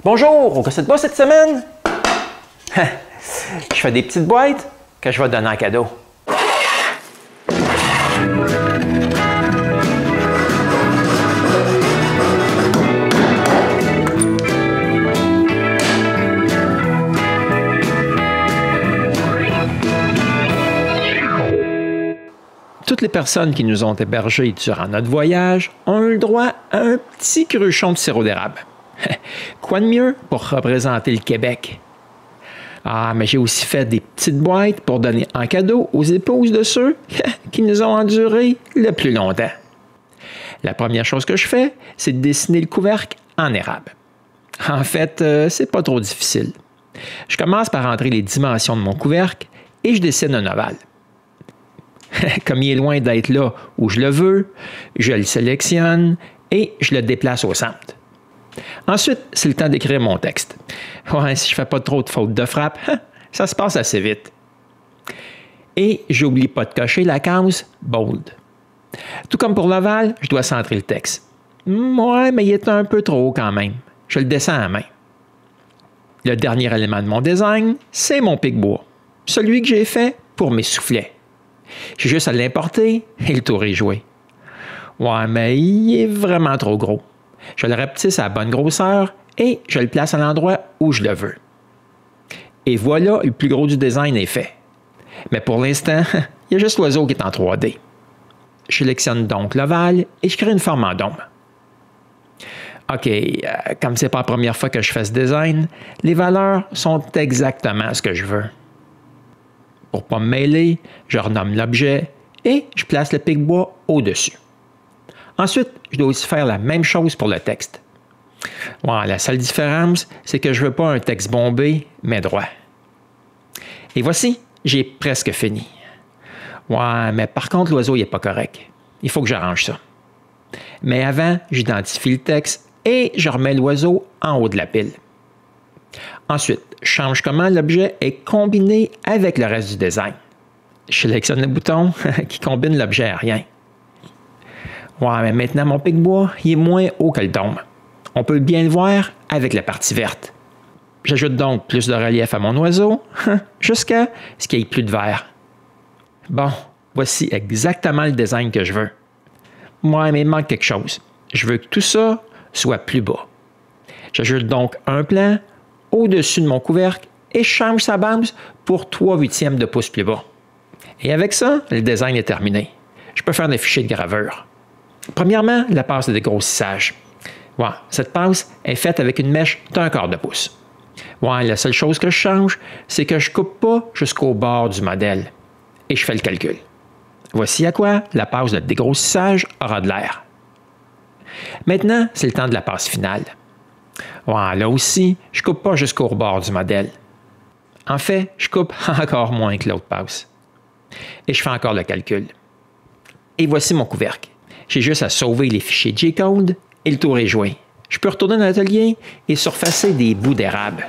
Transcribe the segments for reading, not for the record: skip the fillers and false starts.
Bonjour, on ne pas cette semaine? Je fais des petites boîtes que je vais donner en cadeau. Toutes les personnes qui nous ont hébergés durant notre voyage ont eu le droit à un petit cruchon de sirop d'érable. Quoi de mieux pour représenter le Québec? Ah, mais j'ai aussi fait des petites boîtes pour donner en cadeau aux épouses de ceux qui nous ont endurés le plus longtemps. La première chose que je fais, c'est de dessiner le couvercle en érable. En fait, c'est pas trop difficile. Je commence par entrer les dimensions de mon couvercle et je dessine un ovale. Comme il est loin d'être là où je le veux, je le sélectionne et je le déplace au centre. Ensuite, c'est le temps d'écrire mon texte. Ouais, si je ne fais pas trop de fautes de frappe, ça se passe assez vite. Et j'oublie pas de cocher la case « bold ». Tout comme pour l'ovale, je dois centrer le texte. Ouais, mais il est un peu trop haut quand même. Je le descends à main. Le dernier élément de mon design, c'est mon pic-bois. Celui que j'ai fait pour mes soufflets. J'ai juste à l'importer et le tour est joué. Ouais, mais il est vraiment trop gros. Je le rapetisse à la bonne grosseur et je le place à l'endroit où je le veux. Et voilà, le plus gros du design est fait. Mais pour l'instant, il y a juste l'oiseau qui est en 3D. Je sélectionne donc l'ovale et je crée une forme en dôme. OK, comme ce n'est pas la première fois que je fais ce design, les valeurs sont exactement ce que je veux. Pour ne pas me mêler, je renomme l'objet et je place le pic-bois au-dessus. Ensuite, je dois aussi faire la même chose pour le texte. Ouais, la seule différence, c'est que je ne veux pas un texte bombé, mais droit. Et voici, j'ai presque fini. Ouais, mais par contre, l'oiseau n'est pas correct. Il faut que j'arrange ça. Mais avant, j'identifie le texte et je remets l'oiseau en haut de la pile. Ensuite, je change comment l'objet est combiné avec le reste du design. Je sélectionne le bouton qui combine l'objet à rien. Ouais, mais maintenant, mon pic-bois, il est moins haut que le dôme. On peut bien le voir avec la partie verte. J'ajoute donc plus de relief à mon oiseau jusqu'à ce qu'il n'y ait plus de vert. Bon, voici exactement le design que je veux. Ouais, mais il manque quelque chose. Je veux que tout ça soit plus bas. J'ajoute donc un plan au-dessus de mon couvercle et je change sa base pour 3/8 de pouce plus bas. Et avec ça, le design est terminé. Je peux faire des fichiers de gravure. Premièrement, la passe de dégrossissage. Ouais, cette passe est faite avec une mèche d'1/4 de pouce. Ouais, la seule chose que je change, c'est que je ne coupe pas jusqu'au bord du modèle. Et je fais le calcul. Voici à quoi la passe de dégrossissage aura de l'air. Maintenant, c'est le temps de la passe finale. Ouais, là aussi, je ne coupe pas jusqu'au bord du modèle. En fait, je coupe encore moins que l'autre passe. Et je fais encore le calcul. Et voici mon couvercle. J'ai juste à sauver les fichiers G-Code et le tour est joué. Je peux retourner dans l'atelier et surfacer des bouts d'érable.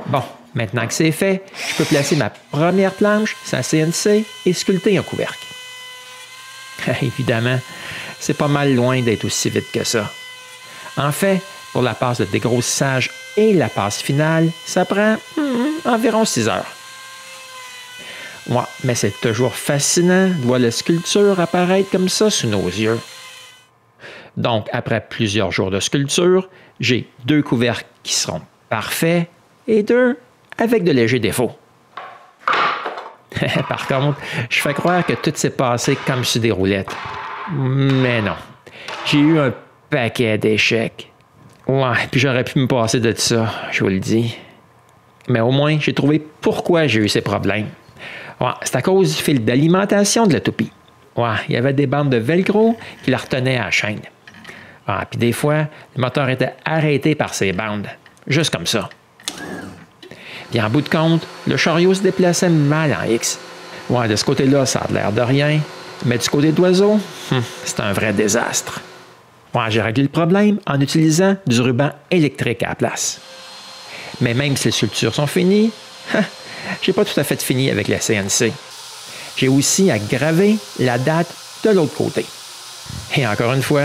Bon, maintenant que c'est fait, je peux placer ma première planche sur la CNC et sculpter un couvercle. Évidemment, c'est pas mal loin d'être aussi vite que ça. En fait, pour la passe de dégrossissage et la passe finale, ça prend environ 6 heures. Ouais, mais c'est toujours fascinant de voir la sculpture apparaître comme ça sous nos yeux. Donc, après plusieurs jours de sculpture, j'ai 2 couvercles qui seront parfaits et 2 avec de légers défauts. Par contre, je fais croire que tout s'est passé comme sur des roulettes. Mais non. J'ai eu un paquet d'échecs. Ouais, puis j'aurais pu me passer de ça, je vous le dis. Mais au moins, j'ai trouvé pourquoi j'ai eu ces problèmes. Ouais, c'est à cause du fil d'alimentation de la toupie. Ouais, il y avait des bandes de velcro qui la retenaient à la chaîne. Ah, puis des fois, le moteur était arrêté par ces bandes. Juste comme ça. Puis en bout de compte, le chariot se déplaçait mal en X. Ouais, de ce côté-là, ça a l'air de rien. Mais du côté de l'oiseau, c'est un vrai désastre. Ouais, j'ai réglé le problème en utilisant du ruban électrique à la place. Mais même si les sculptures sont finies, j'ai pas tout à fait fini avec la CNC. J'ai aussi à graver la date de l'autre côté. Et encore une fois,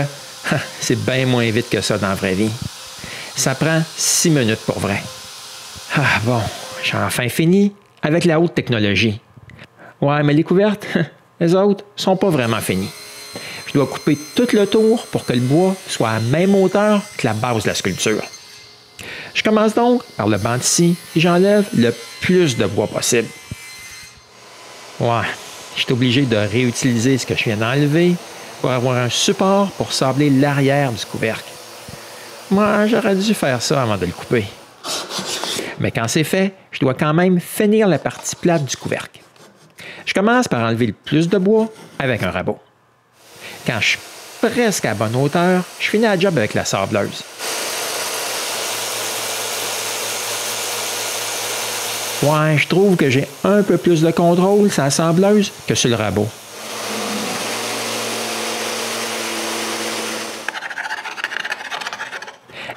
c'est bien moins vite que ça dans la vraie vie. Ça prend 6 minutes pour vrai. Ah bon, j'ai enfin fini avec la haute technologie. Ouais, mais les couvertes, les autres, sont pas vraiment finies. Je dois couper tout le tour pour que le bois soit à la même hauteur que la base de la sculpture. Je commence donc par le banc d'ici et j'enlève le plus de bois possible. Ouais, je suis obligé de réutiliser ce que je viens d'enlever pour avoir un support pour sabler l'arrière du couvercle. Moi, j'aurais dû faire ça avant de le couper. Mais quand c'est fait, je dois quand même finir la partie plate du couvercle. Je commence par enlever le plus de bois avec un rabot. Quand je suis presque à bonne hauteur, je finis la job avec la sableuse. Ouais, je trouve que j'ai un peu plus de contrôle sur la sableuse que sur le rabot.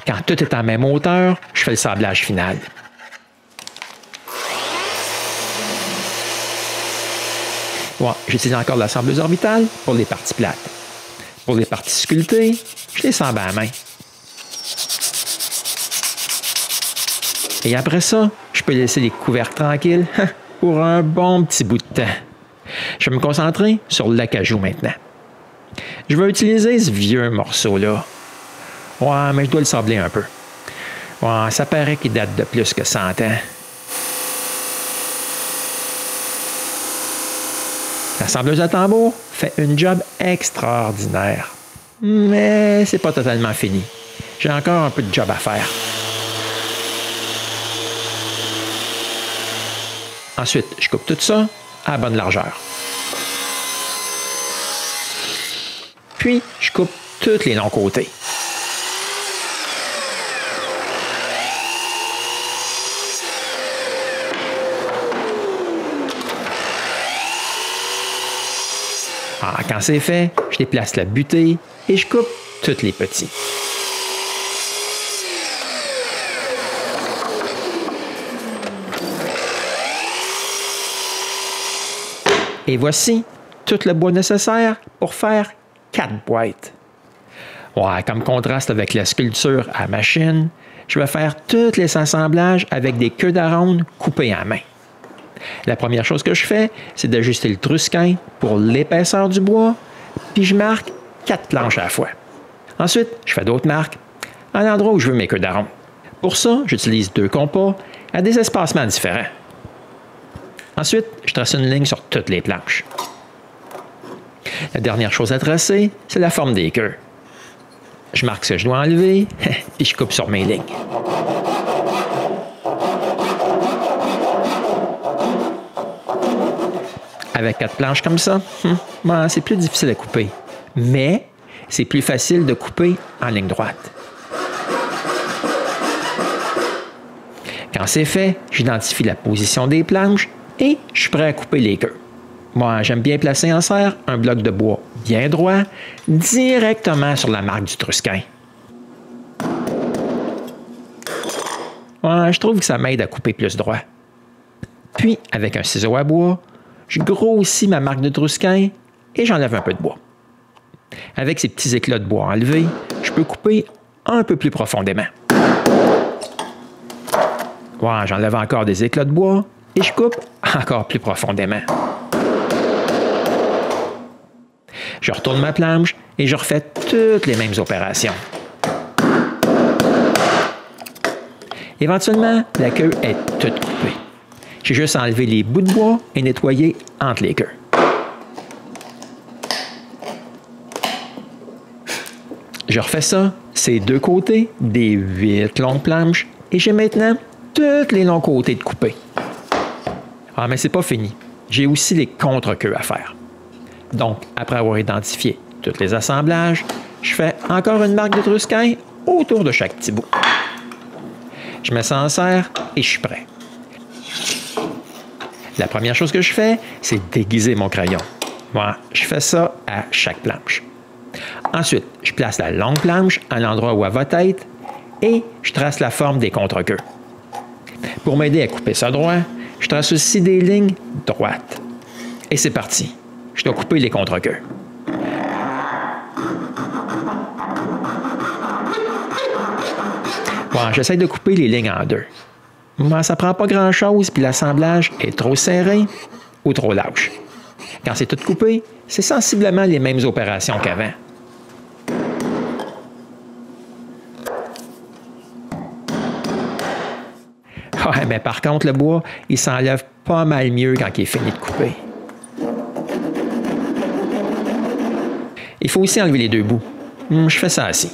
Quand tout est en même hauteur, je fais le sablage final. Ouais, j'utilise encore la sableuse orbitale pour les parties plates. Pour les parties sculptées, je les sable à la main. Et après ça, je peux laisser les couvercles tranquilles pour un bon petit bout de temps. Je vais me concentrer sur l'acajou maintenant. Je vais utiliser ce vieux morceau-là. Ouais, mais je dois le sabler un peu. Ouais, ça paraît qu'il date de plus que 100 ans. La sableuse à tambour fait une job extraordinaire. Mais c'est pas totalement fini. J'ai encore un peu de job à faire. Ensuite, je coupe tout ça à bonne largeur. Puis, je coupe tous les longs côtés. Quand c'est fait, je déplace la butée et je coupe tous les petits. Et voici tout le bois nécessaire pour faire 4 boîtes. Ouais, comme contraste avec la sculpture à machine, je vais faire tous les assemblages avec des queues d'aronde coupées à main. La première chose que je fais, c'est d'ajuster le trusquin pour l'épaisseur du bois, puis je marque 4 planches à la fois. Ensuite, je fais d'autres marques à l'endroit où je veux mes queues d'aronde. Pour ça, j'utilise 2 compas à des espacements différents. Ensuite, je trace une ligne sur toutes les planches. La dernière chose à tracer, c'est la forme des queues. Je marque ce que je dois enlever, puis je coupe sur mes lignes. Avec 4 planches comme ça, c'est plus difficile à couper. Mais c'est plus facile de couper en ligne droite. Quand c'est fait, j'identifie la position des planches et je suis prêt à couper les queues. Moi, j'aime bien placer en serre un bloc de bois bien droit directement sur la marque du trusquin. Ouais, je trouve que ça m'aide à couper plus droit. Puis, avec un ciseau à bois, je grossis ma marque de trusquin et j'enlève un peu de bois. Avec ces petits éclats de bois enlevés, je peux couper un peu plus profondément. Ouais, j'enlève encore des éclats de bois et je coupe encore plus profondément. Je retourne ma planche et je refais toutes les mêmes opérations. Éventuellement, la queue est toute coupée. J'ai juste enlevé les bouts de bois et nettoyé entre les queues. Je refais ça, ces 2 côtés, des 8 longues planches, et j'ai maintenant tous les longs côtés de coupés. Ah, mais c'est pas fini. J'ai aussi les contre-queues à faire. Donc, après avoir identifié tous les assemblages, je fais encore une marque de trusquin autour de chaque petit bout. Je mets ça en serre et je suis prêt. La première chose que je fais, c'est déguiser mon crayon. Voilà, je fais ça à chaque planche. Ensuite, je place la longue planche à l'endroit où elle va être et je trace la forme des contre-queues. Pour m'aider à couper ça droit, je trace aussi des lignes droites. Et c'est parti. Je dois couper les contre-queues. Bon, j'essaie de couper les lignes en deux. Mais ça prend pas grand-chose puis l'assemblage est trop serré ou trop lâche. Quand c'est tout coupé, c'est sensiblement les mêmes opérations qu'avant. Ouais, mais par contre, le bois, il s'enlève pas mal mieux quand il est fini de couper. Il faut aussi enlever les deux bouts. Je fais ça ainsi.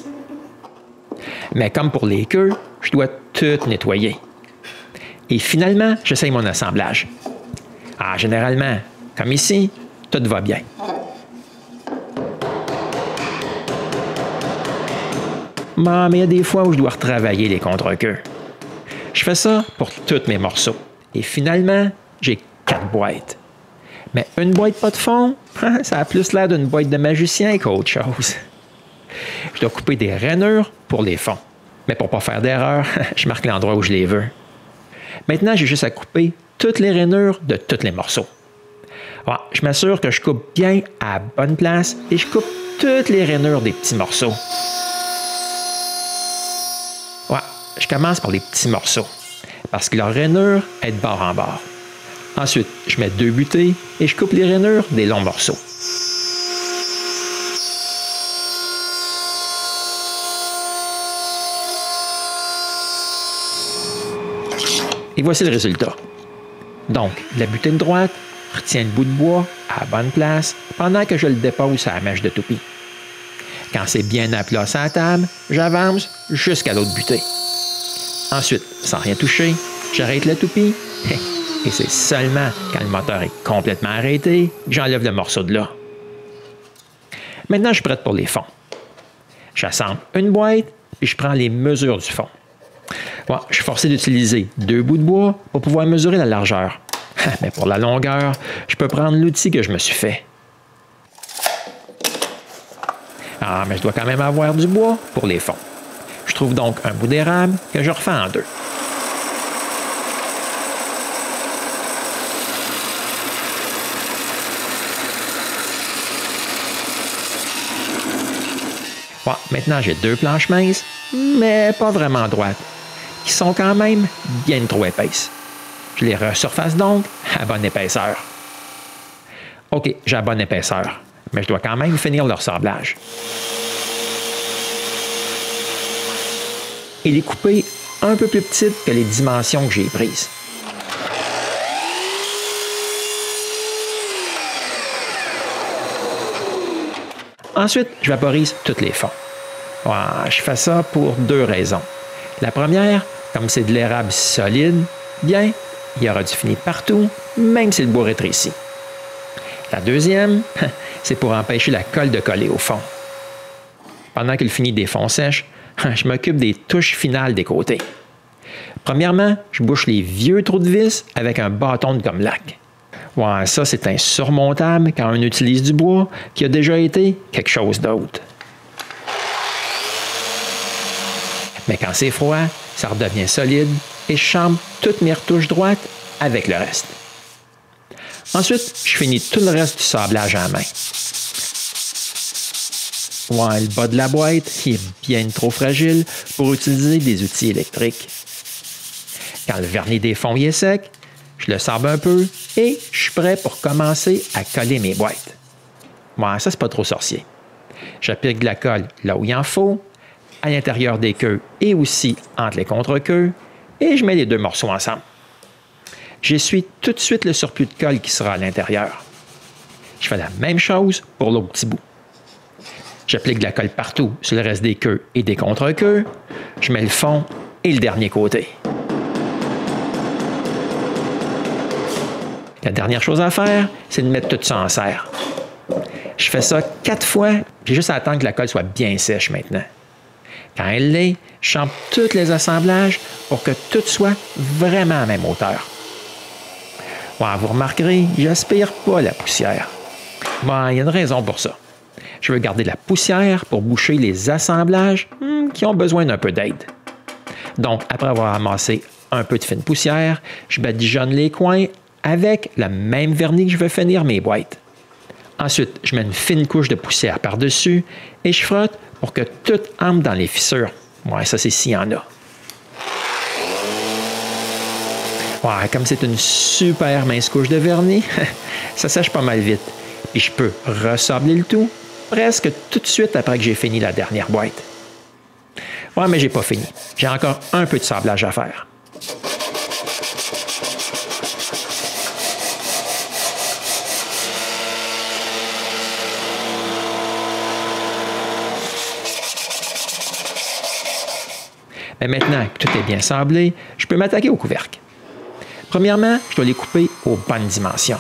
Mais comme pour les queues, je dois tout nettoyer. Et finalement, j'essaye mon assemblage. Ah, généralement, comme ici, tout va bien. Mais il y a des fois où je dois retravailler les contre-queues. Je fais ça pour tous mes morceaux. Et finalement, j'ai 4 boîtes. Mais une boîte pas de fond, ça a plus l'air d'une boîte de magicien qu'autre chose. Je dois couper des rainures pour les fonds. Mais pour ne pas faire d'erreur, je marque l'endroit où je les veux. Maintenant, j'ai juste à couper toutes les rainures de tous les morceaux. Alors, je m'assure que je coupe bien à la bonne place et je coupe toutes les rainures des petits morceaux. Ouais, je commence par les petits morceaux parce que leur rainure est de bord en bord. Ensuite, je mets 2 butées et je coupe les rainures des longs morceaux. Et voici le résultat. Donc, la butée de droite retient le bout de bois à la bonne place pendant que je le dépose à la mèche de toupie. Quand c'est bien à plat sur la table, j'avance jusqu'à l'autre butée. Ensuite, sans rien toucher, j'arrête la toupie et c'est seulement quand le moteur est complètement arrêté que j'enlève le morceau de là. Maintenant, je suis prête pour les fonds. J'assemble une boîte et je prends les mesures du fond. Bon, je suis forcé d'utiliser 2 bouts de bois pour pouvoir mesurer la largeur. Mais pour la longueur, je peux prendre l'outil que je me suis fait. Ah, mais je dois quand même avoir du bois pour les fonds. Je trouve donc un bout d'érable que je refais en 2. Bon, maintenant, j'ai 2 planches minces, mais pas vraiment droites, qui sont quand même bien trop épaisses. Je les resurface donc à bonne épaisseur. OK, j'ai la bonne épaisseur, mais je dois quand même finir leur sablage. Et les couper un peu plus petites que les dimensions que j'ai prises. Ensuite, je vaporise tous les fonds. Je fais ça pour 2 raisons. La première, comme c'est de l'érable solide, bien, il y aura du fini partout, même si le bois rétrécit. La deuxième, c'est pour empêcher la colle de coller au fond. Pendant que le fini des fonds sèches, je m'occupe des touches finales des côtés. Premièrement, je bouche les vieux trous de vis avec un bâton de gomme laque. Ouais, ça, c'est insurmontable quand on utilise du bois qui a déjà été quelque chose d'autre. Mais quand c'est froid, ça redevient solide et je chambre toutes mes retouches droites avec le reste. Ensuite, je finis tout le reste du sablage en main. Ouais, le bas de la boîte il est bien trop fragile pour utiliser des outils électriques. Quand le vernis des fonds est sec, je le sable un peu et je suis prêt pour commencer à coller mes boîtes. Ouais, ça, c'est pas trop sorcier. J'applique de la colle là où il en faut, à l'intérieur des queues et aussi entre les contre-queues, et je mets les 2 morceaux ensemble. J'essuie tout de suite le surplus de colle qui sera à l'intérieur. Je fais la même chose pour l'autre petit bout. J'applique de la colle partout sur le reste des queues et des contre-queues. Je mets le fond et le dernier côté. La dernière chose à faire, c'est de mettre tout ça en serre. Je fais ça 4 fois, puis juste à attendre que la colle soit bien sèche maintenant. Quand elle l'est, je chambre tous les assemblages pour que tout soit vraiment à la même hauteur. Ouais, vous remarquerez, j'aspire pas la poussière. Ben, il y a une raison pour ça. Je veux garder la poussière pour boucher les assemblages qui ont besoin d'un peu d'aide. Donc, après avoir amassé un peu de fine poussière, je badigeonne les coins avec le même vernis que je veux finir mes boîtes. Ensuite, je mets une fine couche de poussière par-dessus et je frotte pour que tout entre dans les fissures. Ouais, ça c'est s'il y en a. Ouais, comme c'est une super mince couche de vernis, ça sèche pas mal vite. Et je peux ressabler le tout presque tout de suite après que j'ai fini la dernière boîte. Ouais, mais j'ai pas fini. J'ai encore un peu de sablage à faire. Mais maintenant que tout est bien sablé, je peux m'attaquer aux couvercles. Premièrement, je dois les couper aux bonnes dimensions.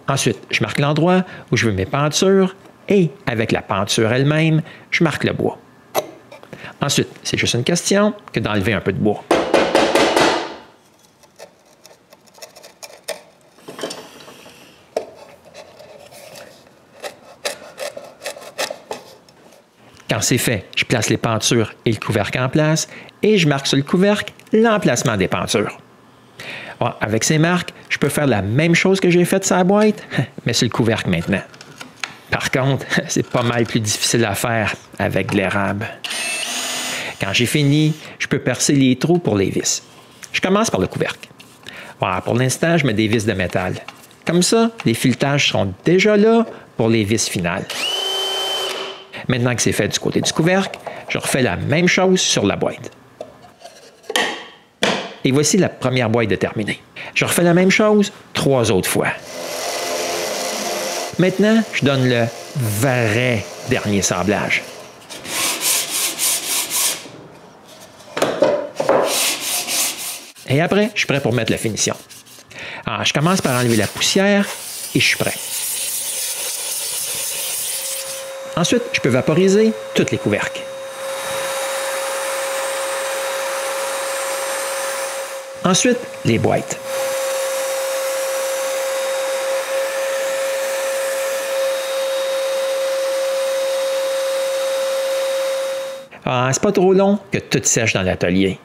Ensuite, je marque l'endroit où je veux mes pentures et avec la penture elle-même, je marque le bois. Ensuite, c'est juste une question que d'enlever un peu de bois. Quand c'est fait, je place les pentures et le couvercle en place et je marque sur le couvercle l'emplacement des pentures. Avec ces marques, je peux faire la même chose que j'ai faite sur la boîte, mais sur le couvercle maintenant. Par contre, c'est pas mal plus difficile à faire avec de l'érable. Quand j'ai fini, je peux percer les trous pour les vis. Je commence par le couvercle. Pour l'instant, je mets des vis de métal. Comme ça, les filetages seront déjà là pour les vis finales. Maintenant que c'est fait du côté du couvercle, je refais la même chose sur la boîte. Et voici la première boîte de terminée. Je refais la même chose 3 autres fois. Maintenant, je donne le vrai dernier sablage. Et après, je suis prêt pour mettre la finition. Alors, je commence par enlever la poussière et je suis prêt. Ensuite, je peux vaporiser tous les couvercles. Ensuite, les boîtes. C'est pas trop long que tout sèche dans l'atelier.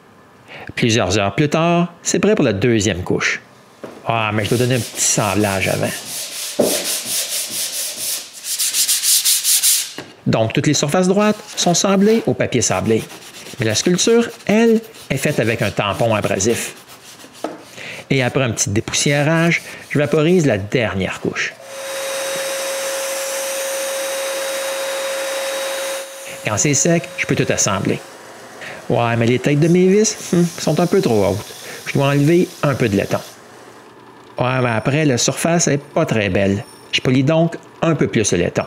Plusieurs heures plus tard, c'est prêt pour la deuxième couche. Mais je dois donner un petit sablage avant. Donc, toutes les surfaces droites sont sablées au papier sablé. Mais la sculpture, elle, est faite avec un tampon abrasif. Et après un petit dépoussiérage, je vaporise la dernière couche. Quand c'est sec, je peux tout assembler. Mais les têtes de mes vis sont un peu trop hautes. Je dois enlever un peu de laiton. Mais après, la surface n'est pas très belle. Je polis donc un peu plus le laiton.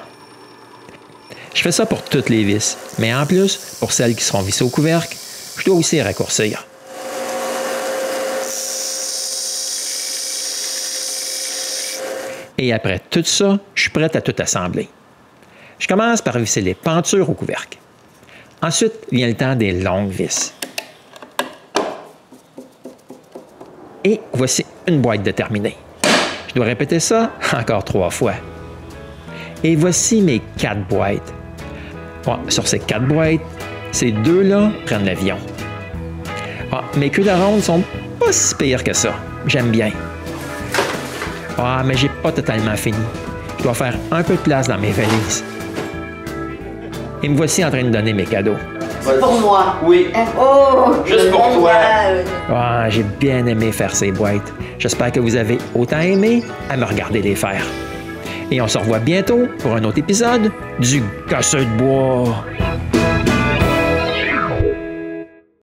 Je fais ça pour toutes les vis, mais en plus, pour celles qui seront vissées au couvercle, je dois aussi raccourcir. Et après tout ça, je suis prêt à tout assembler. Je commence par visser les pentures au couvercle. Ensuite vient le temps des longues vis. Et voici une boîte de terminée. Je dois répéter ça encore 3 fois. Et voici mes 4 boîtes. Sur ces 4 boîtes, ces 2-là prennent l'avion. Mes queues de ronde sont pas si pires que ça. J'aime bien. Mais j'ai pas totalement fini. Je dois faire un peu de place dans mes valises. Et me voici en train de donner mes cadeaux. C'est pour moi. Oui. Oh! Juste pour toi. J'ai bien aimé faire ces boîtes. J'espère que vous avez autant aimé à me regarder les faire. Et on se revoit bientôt pour un autre épisode du Casseux de bois.